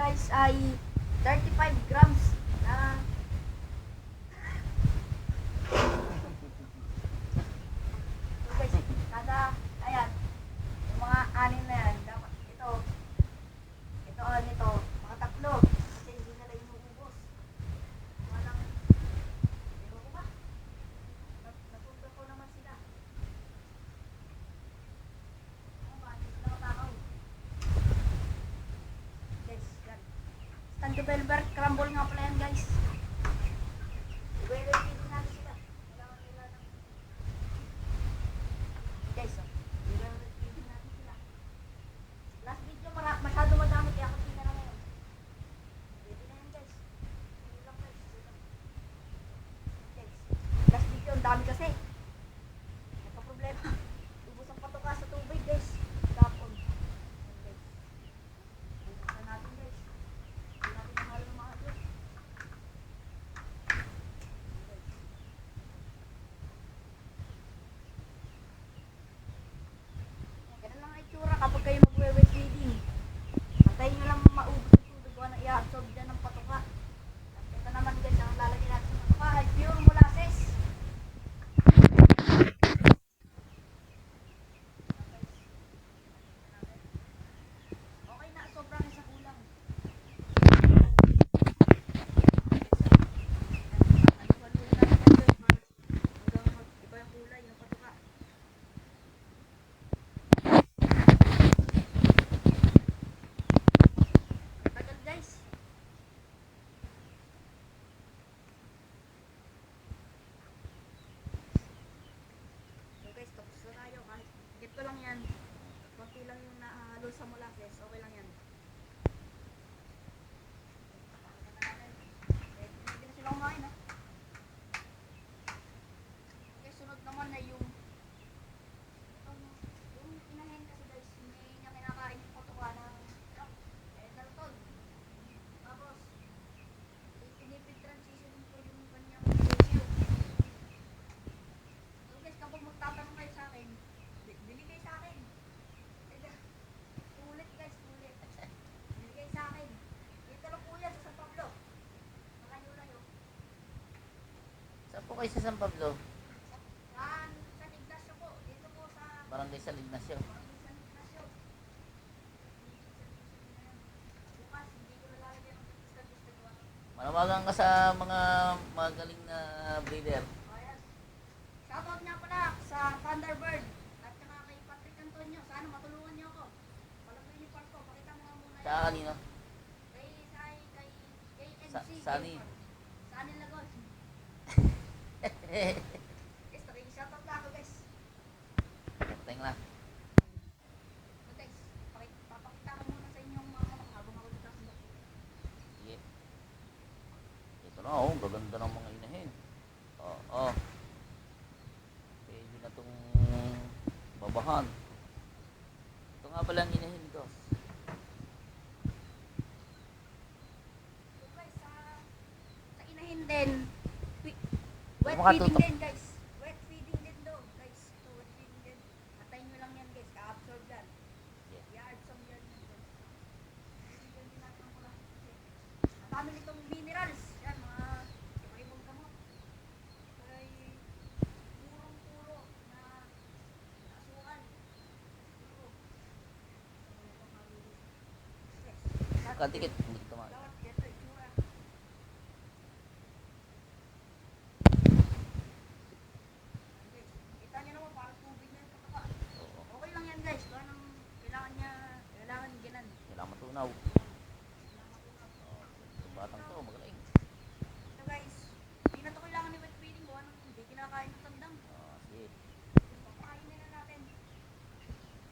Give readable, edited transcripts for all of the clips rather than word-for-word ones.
guys ay 35 grams na so guys, kada ayan, yung mga anin na yan, dapat ito nito, mga tatlo kasi hindi na lang inuubos. Walang, ewan ko ba? Natunda ko naman sila. Ano ba? Hindi sila matakaw. Guys, yan. Stand to Belbert, crumble nga pala yan guys. I-wait din natin sila. Kailangan nila ng... Guys, i-wait din natin sila. Last video, masyado madami kaya kasi na lang ngayon. Pwede na yan guys. Pwede lang guys. Guys, last video, ang dami kasi. Nagka-problema. Ubus ang patoka sa tubig guys. Tapon. Guys. Buksan natin guys. Hindi natin mahal ng mga guys. Ganun lang ang itsura kapag kayo magwe-wet feeding. Antayin nyo lang maubos yung tubig kung ano i-absorb dyan ng patoka. At ito naman guys, ang lalagyan natin sa patoka ay pure molasses. Okay na, sobrang isa kulang. Haluin natin yan guys, hanggang mag-iba yung kulay ng patoka. Ang tagal guys. So guys, tapos na tayo. Kahit dito lang yan. Konti lang yung nahalo sa molasses. Okay lang yan. Hindi na sila kumain ha. Okay, sunod naman na yung inahin kasi guys. Hindi niya kinakain yung patoka ng dalton. Tapos, pinipid transition ko yung kanyang ratio. So guys, kapag magtatanong kayo sa akin, bili kayo sa akin. Ulit guys, ulit. Bili kayo sa akin. Dito lang po yan sa San Pablo. Nakayulayo. Saan po kayo sa San Pablo? Sa Ignacio po. Dito po sa Barangay San Ignacio. San Ignacio. Bukas, hindi ko nalalagyan ng discount. Manawagan ka sa mga magaling na breeder. Ayan. Shoutout nga pala sa Thunderbird at saka kay Patrick Antonio. Sana matulungan niyo ako. Palagay niyo part ko. Pakita mo nga muna Sa kanino? Kay KNC. Sani. Sani Lagos. Guys, shoutout na ako guys. Patay na. So guys, papakita ko muna sa inyong mga manok habang ako dito sa sandok. Sige. Ito na oh, gaganda ng mga inahin. Oo. Pwede na itong babahan. Ito nga pala ang inahin ko. So guys, sa inahin din, wet Makatutok. feeding din guys. Wet feeding din daw guys. So wet feeding din. Antayin nyo lang yan guys, ka-absorb yan. Yeah. I-absorb yan guys. Bibigyan din natin ng pula. Ang dami nitong minerals. Yan, mga iba-ibang gamot. Ay, purong-puro na asukal. Puro. Yes. Kadikit. Hindi ko tumakas. Dapat ganito itsura. Guys, kita niyo naman parang tubig na yung patoka. Oo. Okay lang yan guys. Kung anong kailangan ginan. Kailangan matunaw. Kailangan matunaw. Yung batang to, magaling. So guys, hindi na to kailangan ni wet feeding. Kung anong hindi kinakain ng tandang. Sige. Papakainin na natin.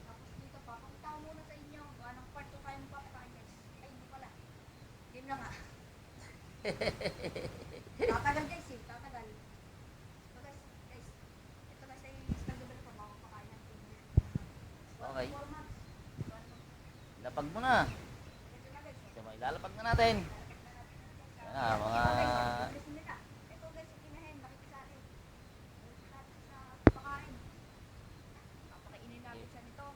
Tapos dito, papakita ko muna sa inyo kung anong part to kayo magpapakain guys. Ay, hindi pala. Yun lang ah. Tatagal guys eh, tatagal. So guys, ito guys ay stagabal pa, makapakain natin. Okay. 4 months. Lapag mo na. Ito na guys. Sige, ilalapag na natin. Yan na, mga... Ito guys, inahin, nakikisahin. Nakikisahin sa pakain. Papakainin natin siya nito.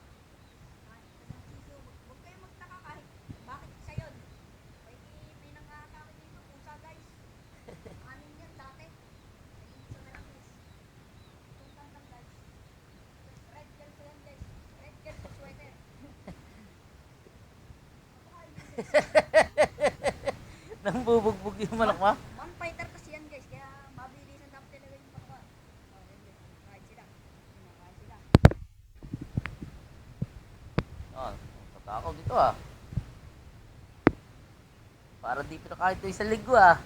Huwag kayo magtaka kahit bakit isa yun. Nang bubugbog yung manok mo? One fighter kasi yan guys, kaya mabilisan dapat talaga yung pakwan. Oh, yan guys, kumakain sila. Kumakain sila. Ah, tatakaw dito ah. Para di pinakain ito isang linggo ah.